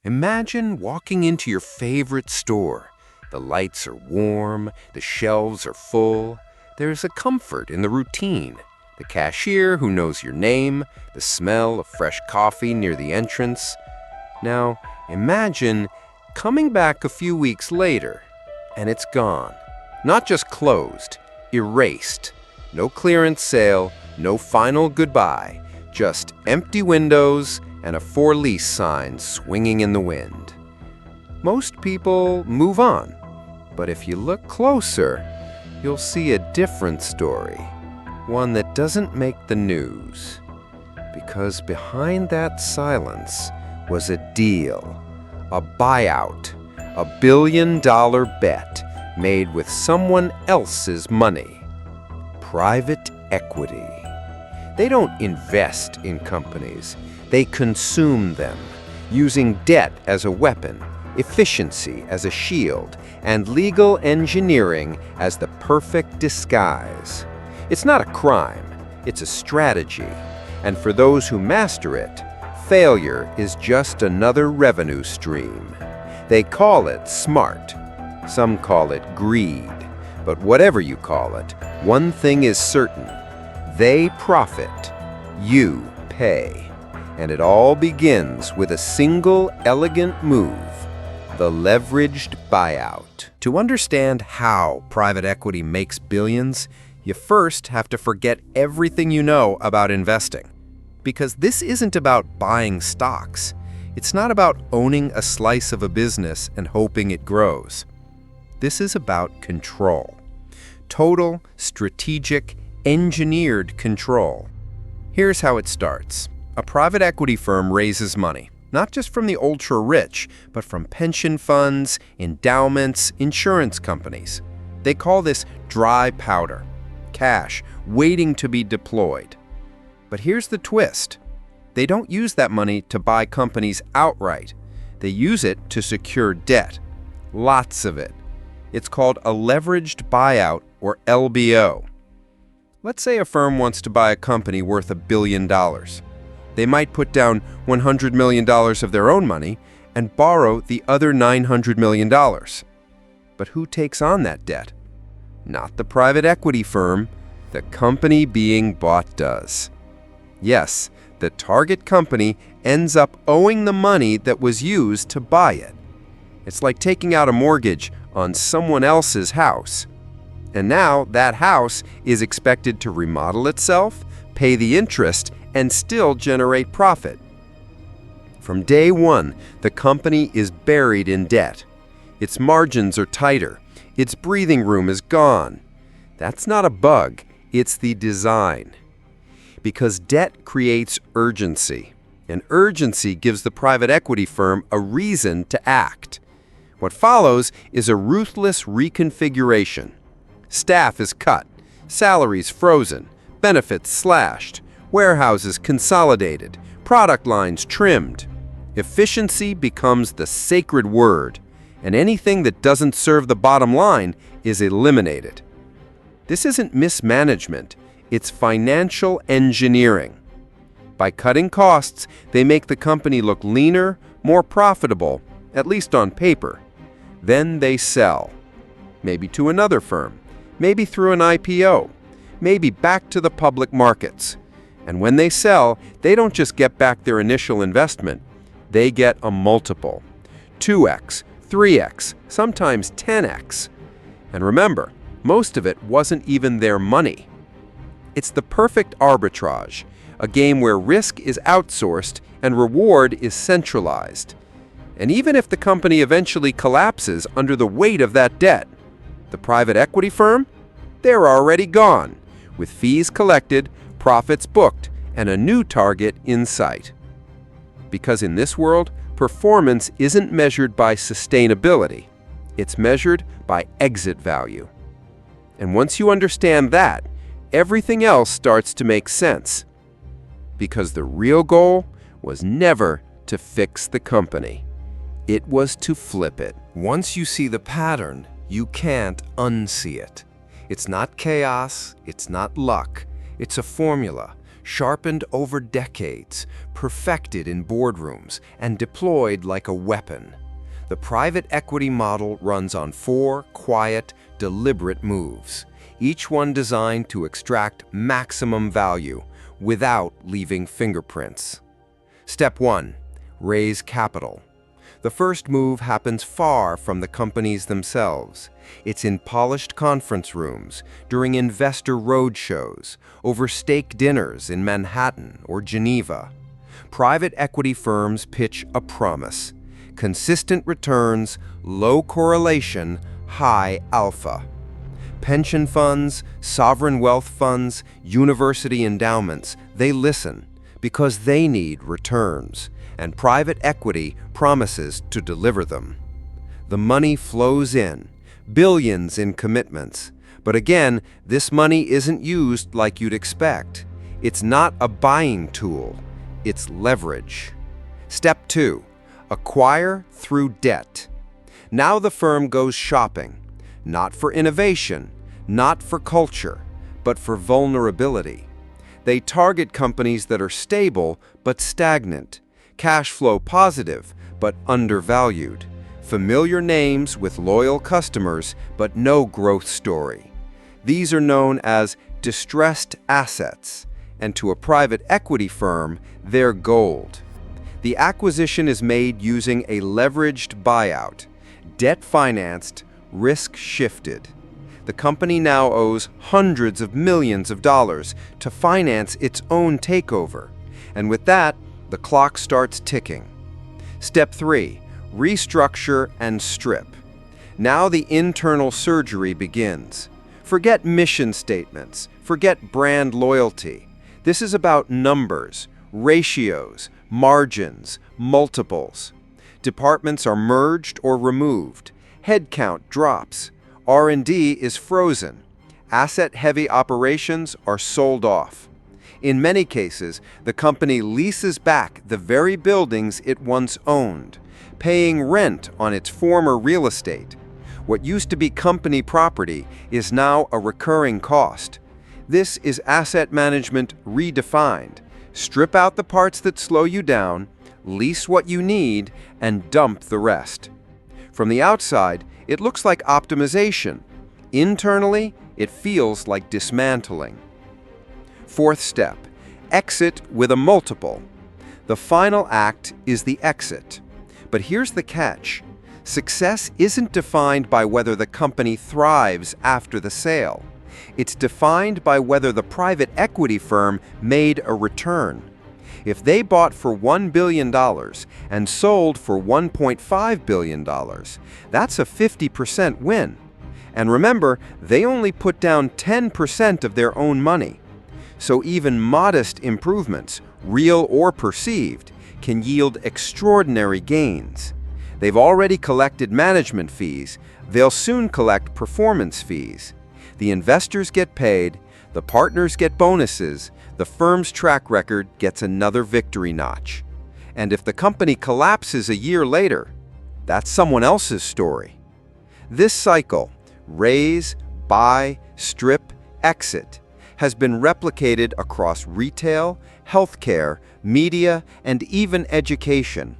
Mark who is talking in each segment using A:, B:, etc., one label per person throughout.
A: Imagine walking into your favorite store. The lights are warm, the shelves are full. There's a comfort in the routine. The cashier who knows your name, the smell of fresh coffee near the entrance. Now, imagine coming back a few weeks later, and it's gone. Not just closed, erased. No clearance sale, no final goodbye. Just empty windows and a for lease sign swinging in the wind. Most people move on, but if you look closer, you'll see a different story, one that doesn't make the news. Because behind that silence was a deal, a buyout, a billion-dollar bet made with someone else's money. Private equity. They don't invest in companies. They consume them, using debt as a weapon, efficiency as a shield, and legal engineering as the perfect disguise. It's not a crime, it's a strategy. And for those who master it, failure is just another revenue stream. They call it smart. Some call it greed. But whatever you call it, one thing is certain. They profit. You pay. And it all begins with a single elegant move, the leveraged buyout. To understand how private equity makes billions, you first have to forget everything you know about investing. Because this isn't about buying stocks. It's not about owning a slice of a business and hoping it grows. This is about control. Total, strategic, engineered control. Here's how it starts. A private equity firm raises money, not just from the ultra-rich, but from pension funds, endowments, insurance companies. They call this dry powder, cash waiting to be deployed. But here's the twist. They don't use that money to buy companies outright. They use it to secure debt. Lots of it. It's called a leveraged buyout, or LBO. Let's say a firm wants to buy a company worth $1 billion. They might put down $100 million of their own money and borrow the other $900 million. But who takes on that debt? Not the private equity firm. The company being bought does. Yes, the target company ends up owing the money that was used to buy it. It's like taking out a mortgage on someone else's house. And now that house is expected to remodel itself, pay the interest, and still generate profit. From day one, the company is buried in debt. Its margins are tighter. Its breathing room is gone. That's not a bug, it's the design. Because debt creates urgency, and urgency gives the private equity firm a reason to act. What follows is a ruthless reconfiguration. Staff is cut, salaries frozen, benefits slashed, warehouses consolidated, product lines trimmed. Efficiency becomes the sacred word, and anything that doesn't serve the bottom line is eliminated. This isn't mismanagement, it's financial engineering. By cutting costs, they make the company look leaner, more profitable, at least on paper. Then they sell. Maybe to another firm, maybe through an IPO, maybe back to the public markets. And when they sell, they don't just get back their initial investment, they get a multiple. 2x, 3x, sometimes 10x. And remember, most of it wasn't even their money. It's the perfect arbitrage, a game where risk is outsourced and reward is centralized. And even if the company eventually collapses under the weight of that debt, the private equity firm, they're already gone, with fees collected, profits booked, and a new target in sight. Because in this world, performance isn't measured by sustainability. It's measured by exit value. And once you understand that, everything else starts to make sense. Because the real goal was never to fix the company. It was to flip it. Once you see the pattern, you can't unsee it. It's not chaos, it's not luck. It's a formula. sharpened over decades, perfected in boardrooms, and deployed like a weapon. The private equity model runs on 4 quiet, deliberate moves, each one designed to extract maximum value without leaving fingerprints. Step 1. Raise capital. The first move happens far from the companies themselves. It's in polished conference rooms, during investor roadshows, over steak dinners in Manhattan or Geneva. Private equity firms pitch a promise: consistent returns, low correlation, high alpha. Pension funds, sovereign wealth funds, university endowments, they listen because they need returns, and private equity promises to deliver them. The money flows in, billions in commitments. But again, this money isn't used like you'd expect. It's not a buying tool, it's leverage. Step 2. Acquire through debt. Now the firm goes shopping, not for innovation, not for culture, but for vulnerability. They target companies that are stable but stagnant, cash flow positive but undervalued, familiar names with loyal customers but no growth story. These are known as distressed assets, and to a private equity firm, they're gold. The acquisition is made using a leveraged buyout, debt-financed, risk-shifted. The company now owes hundreds of millions of dollars to finance its own takeover, and with that, the clock starts ticking. Step 3. Restructure and strip. Now the internal surgery begins. Forget mission statements, forget brand loyalty. This is about numbers, ratios, margins, multiples. Departments are merged or removed. Headcount drops. R&D is frozen. Asset-heavy operations are sold off. In many cases, the company leases back the very buildings it once owned, paying rent on its former real estate. What used to be company property is now a recurring cost. This is asset management redefined. Strip out the parts that slow you down, lease what you need, and dump the rest. From the outside, it looks like optimization. Internally, it feels like dismantling. Fourth step, exit with a multiple. The final act is the exit. But here's the catch. Success isn't defined by whether the company thrives after the sale. It's defined by whether the private equity firm made a return. If they bought for $1 billion and sold for $1.5 billion, that's a 50% win. And remember, they only put down 10% of their own money. So even modest improvements, real or perceived, can yield extraordinary gains. They've already collected management fees. They'll soon collect performance fees. The investors get paid, the partners get bonuses, the firm's track record gets another victory notch. And if the company collapses a year later, that's someone else's story. This cycle, raise, buy, strip, exit, has been replicated across retail, healthcare, media, and even education.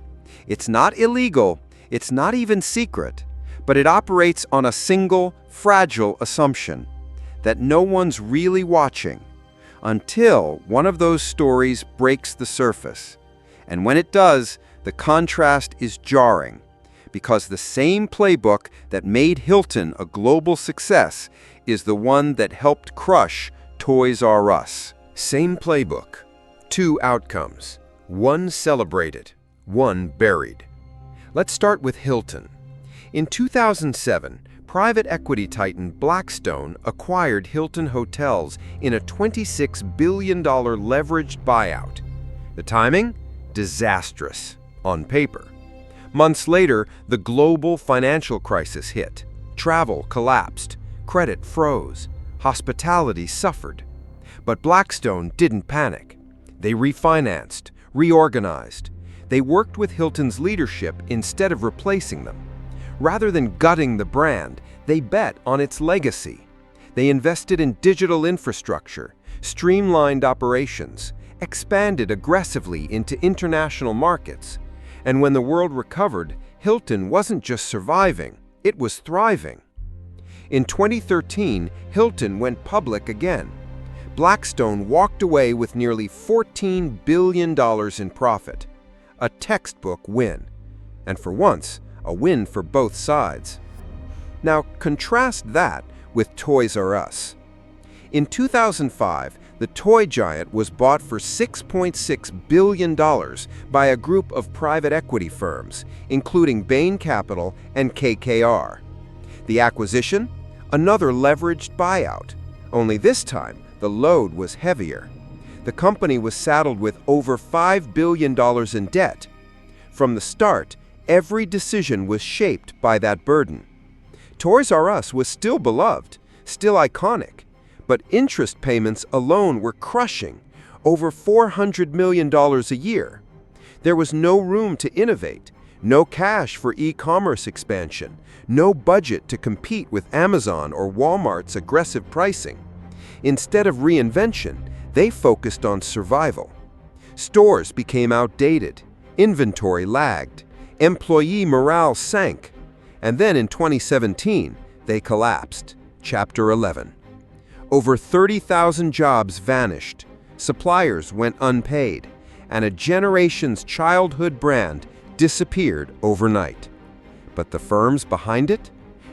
A: It's not illegal, it's not even secret, but it operates on a single, fragile assumption that no one's really watching until one of those stories breaks the surface. And when it does, the contrast is jarring, because the same playbook that made Hilton a global success is the one that helped crush Toys R Us. Same playbook, 2 outcomes, one celebrated, one buried. Let's start with Hilton. In 2007, private equity titan Blackstone acquired Hilton Hotels in a $26 billion leveraged buyout. The timing? Disastrous, on paper. Months later, the global financial crisis hit. Travel collapsed, credit froze, hospitality suffered. But Blackstone didn't panic. They refinanced, reorganized. They worked with Hilton's leadership instead of replacing them. Rather than gutting the brand, they bet on its legacy. They invested in digital infrastructure,
B: streamlined operations, expanded aggressively into international markets. And when the world recovered, Hilton wasn't just surviving, it was thriving. In 2013, Hilton went public again. Blackstone walked away with nearly $14 billion in profit. A textbook win. And for once, a win for both sides. Now, contrast that with Toys R Us. In 2005, the toy giant was bought for $6.6 billion by a group of private equity firms, including Bain Capital and KKR. The acquisition? Another leveraged buyout. Only this time, the load was heavier. The company was saddled with over $5 billion in debt. From the start, every decision was shaped by that burden. Toys R Us was still beloved, still iconic, but interest payments alone were crushing, over $400 million a year. There was no room to innovate, no cash for e-commerce expansion, no budget to compete with Amazon or Walmart's aggressive pricing. Instead of reinvention, they focused on survival. Stores became outdated, inventory lagged, employee morale sank, and then in 2017, they collapsed. Chapter 11. Over 30,000 jobs vanished, suppliers went unpaid, and a generation's childhood brand disappeared overnight. But the firms behind it?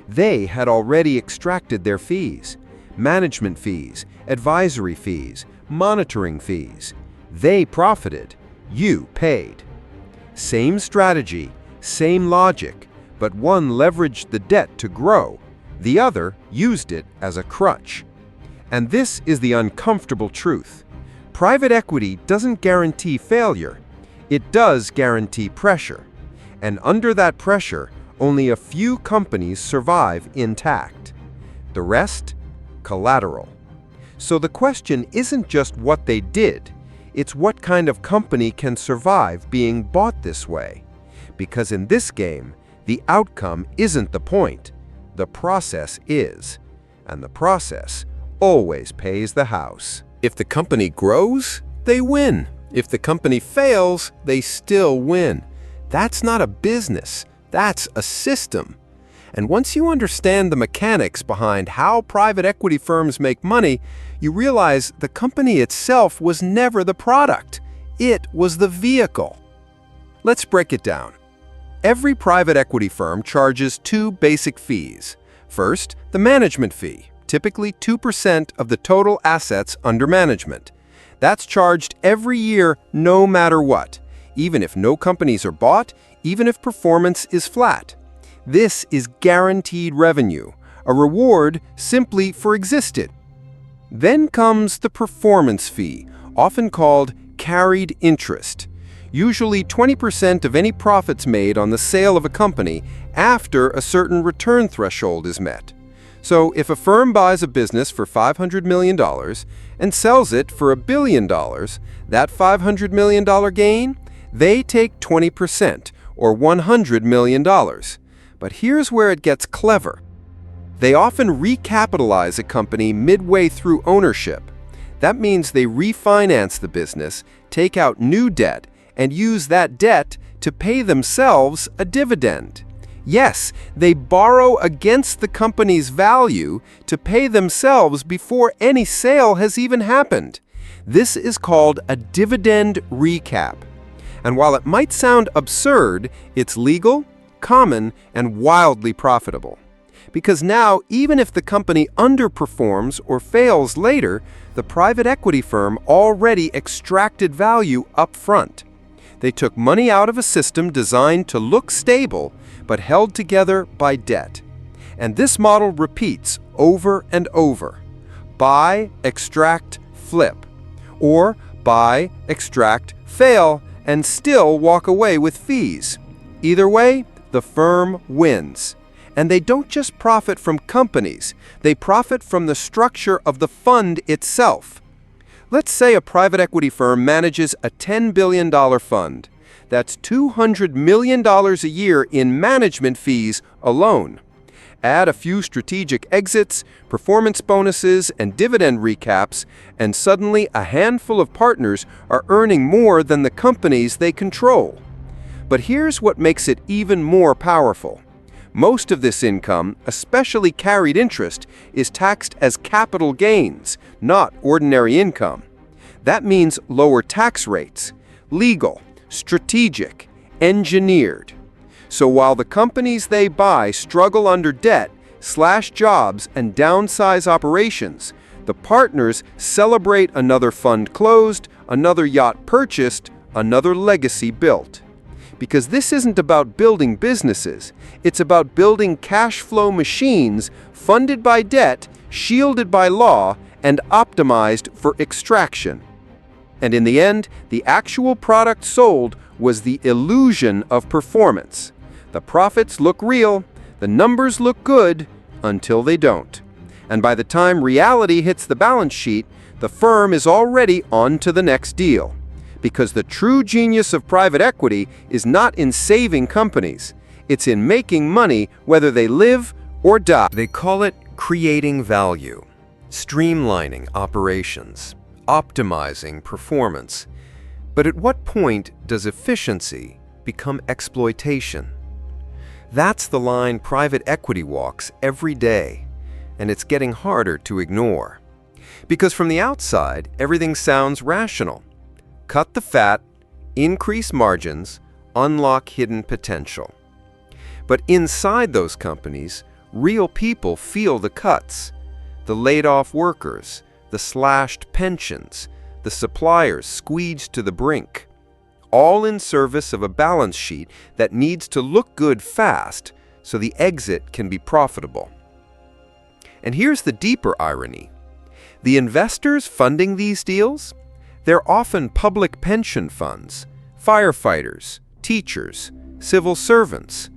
B: They had already extracted their fees. Management fees, advisory fees, monitoring fees. They profited, you paid. Same strategy, same logic, but one leveraged the debt to grow, the other used it as a crutch. And this is the uncomfortable truth. Private equity doesn't guarantee failure. It does guarantee pressure. And under that pressure, only a few companies survive intact. The rest? Collateral. So the question isn't just what they did, it's what kind of company can survive being bought this way. Because in this game, the outcome isn't the point, the process is. And the process always pays the house. If the company grows, they win. If the company fails, they still win. That's not a business, that's a system. And once you understand the mechanics behind how private equity firms make money, you realize the company itself was never the product. It was the vehicle. Let's break it down. Every private equity firm charges two basic fees. First, the management fee, typically 2% of the total assets under management. That's charged every year no matter what, even if no companies are bought, even if performance is flat. This is guaranteed revenue, a reward simply for existing. Then comes the performance fee, often called carried interest, usually 20% of any profits made on the sale of a company after a certain return threshold is met. So if a firm buys a business for $500 million and sells it for $1 billion, that $500 million gain, they take 20%, or $100 million. But here's where it gets clever. They often recapitalize a company midway through ownership. That means they refinance the business, take out new debt, and use that debt to pay themselves a dividend. Yes, they borrow against the company's value to pay themselves before any sale has even happened. This is called a dividend recap. And while it might sound absurd, it's legal, common, and wildly profitable. Because now, even if the company underperforms or fails later, the private equity firm already extracted value up front. They took money out of a system designed to look stable, but held together by debt. And this model repeats over and over. Buy, extract, flip. Or buy, extract, fail, and still walk away with fees. Either way, the firm wins. And they don't just profit from companies, they profit from the structure of the fund itself. Let's say a private equity firm manages a $10 billion fund. That's $200 million a year in management fees alone. Add a few strategic exits, performance bonuses, and dividend recaps, and suddenly a handful of partners are earning more than the companies they control. But here's what makes it even more powerful. Most of this income, especially carried interest, is taxed as capital gains, not ordinary income. That means lower tax rates, legal, strategic, engineered. So while the companies they buy struggle under debt, slash jobs, and downsize operations, the partners celebrate another fund closed, another yacht purchased, another legacy built. Because this isn't about building businesses, it's about building cash flow machines funded by debt, shielded by law, and optimized for extraction. And in the end, the actual product sold was the illusion of performance. The profits look real, the numbers look good, until they don't. And by the time reality hits the balance sheet, the firm is already on to the next deal. Because the true genius of private equity is not in saving companies, it's in making money whether they live or die.
A: They call it creating value, streamlining operations, optimizing performance. But at what point does efficiency become exploitation? That's the line private equity walks every day, and it's getting harder to ignore. Because from the outside, everything sounds rational. Cut the fat, increase margins, unlock hidden potential. But inside those companies, real people feel the cuts. The laid-off workers, the slashed pensions, the suppliers squeezed to the brink. All in service of a balance sheet that needs to look good fast so the exit can be profitable. And here's the deeper irony. The investors funding these deals, they're often public pension funds, firefighters, teachers, civil servants,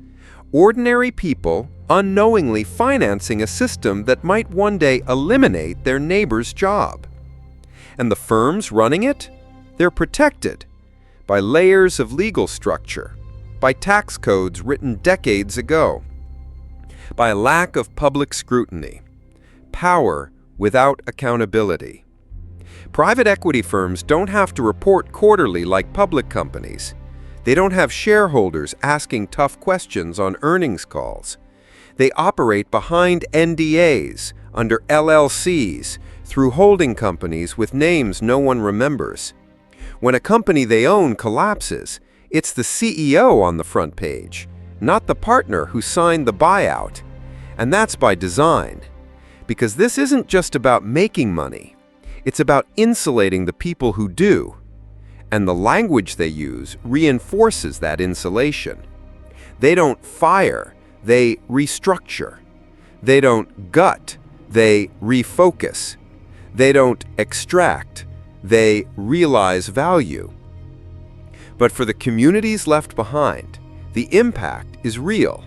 A: ordinary people unknowingly financing a system that might one day eliminate their neighbor's job. And the firms running it, they're protected by layers of legal structure, by tax codes written decades ago, by a lack of public scrutiny, power without accountability. Private equity firms don't have to report quarterly like public companies. They don't have shareholders asking tough questions on earnings calls. They operate behind NDAs, under LLCs, through holding companies with names no one remembers. When a company they own collapses, it's the CEO on the front page, not the partner who signed the buyout. And that's by design. Because this isn't just about making money. It's about insulating the people who do. And the language they use reinforces that insulation. They don't fire, they restructure. They don't gut, they refocus. They don't extract, they realize value. But for the communities left behind, the impact is real.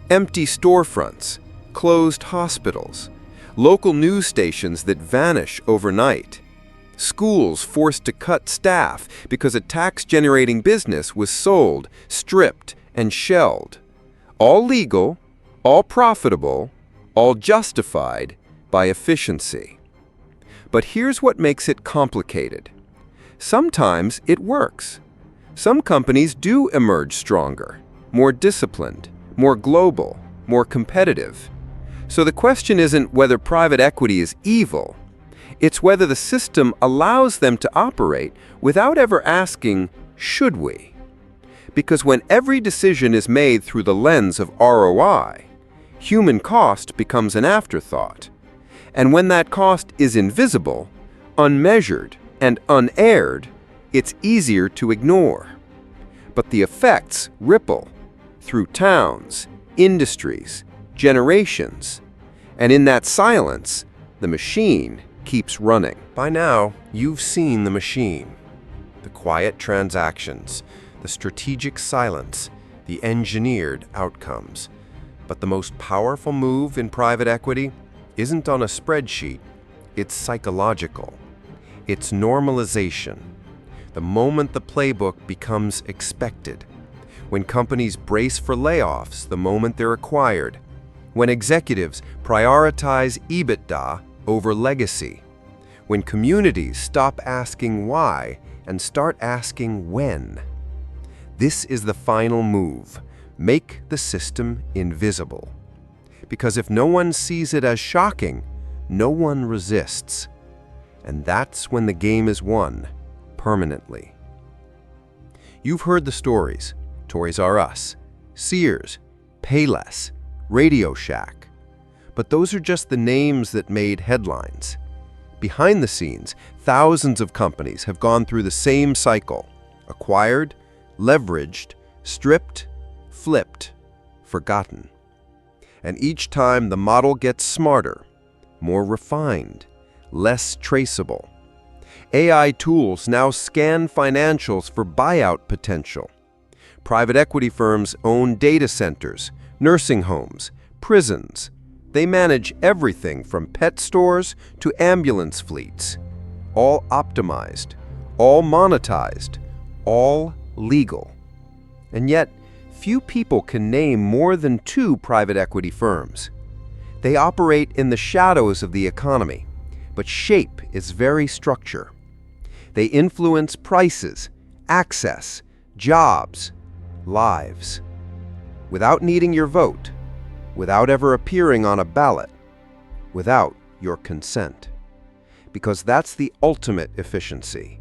A: Empty storefronts, closed hospitals, local news stations that vanish overnight, schools forced to cut staff because a tax-generating business was sold, stripped, and shelled. All legal, all profitable, all justified by efficiency. But here's what makes it complicated. Sometimes it works. Some companies do emerge stronger, more disciplined, more global, more competitive. So the question isn't whether private equity is evil. It's whether the system allows them to operate without ever asking, should we? Because when every decision is made through the lens of ROI, human cost becomes an afterthought. And when that cost is invisible, unmeasured, and unaired, it's easier to ignore. But the effects ripple through towns, industries, generations. And in that silence, the machine keeps running. By now, you've seen the machine. The quiet transactions, the strategic silence, the engineered outcomes. But the most powerful move in private equity isn't on a spreadsheet, it's psychological. It's normalization. The moment the playbook becomes expected. When companies brace for layoffs the moment they're acquired.
B: When executives prioritize EBITDA over legacy. When communities stop asking why and start asking when. This is the final move. Make the system invisible. Because if no one sees it as shocking, no one resists. And that's when the game is won, permanently. You've heard the stories: Toys R Us, Sears, Payless, Radio Shack. But those are just the names that made headlines. Behind the scenes, thousands of companies have gone through the same cycle: acquired, leveraged, stripped, flipped, forgotten. And each time the model gets smarter, more refined, less traceable. AI tools now scan financials for buyout potential. Private equity firms own data centers, nursing homes, prisons. They manage everything from pet stores to ambulance fleets. All optimized, all monetized, all legal. And yet, few people can name more than 2 private equity firms. They operate in the shadows of the economy, but shape its very structure. They influence prices, access, jobs, lives. Without needing your vote, without ever appearing on a ballot, without your consent. Because that's the ultimate efficiency: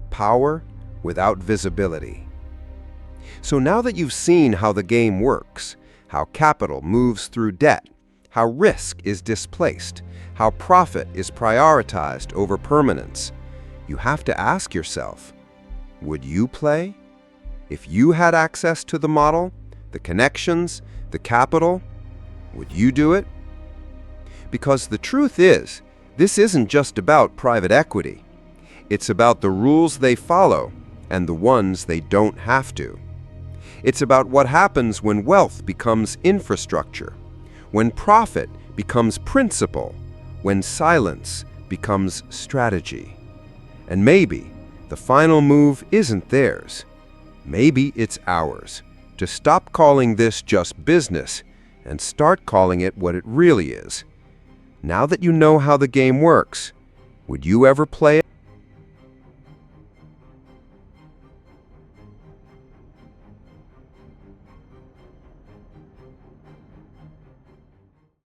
B: power without visibility. So now that you've seen how the game works, how capital moves through debt, how risk is displaced, how profit is prioritized over permanence, you have to ask yourself, would you play? If you had access to the model, the connections, the capital, would you do it? Because the truth is, this isn't just about private equity. It's about the rules they follow and the ones they don't have to. It's about what happens when wealth becomes infrastructure, when profit becomes principle, when silence becomes strategy. And maybe the final move isn't theirs. Maybe it's ours, to stop calling this just business and start calling it what it really is. Now that you know how the game works, would you ever play it?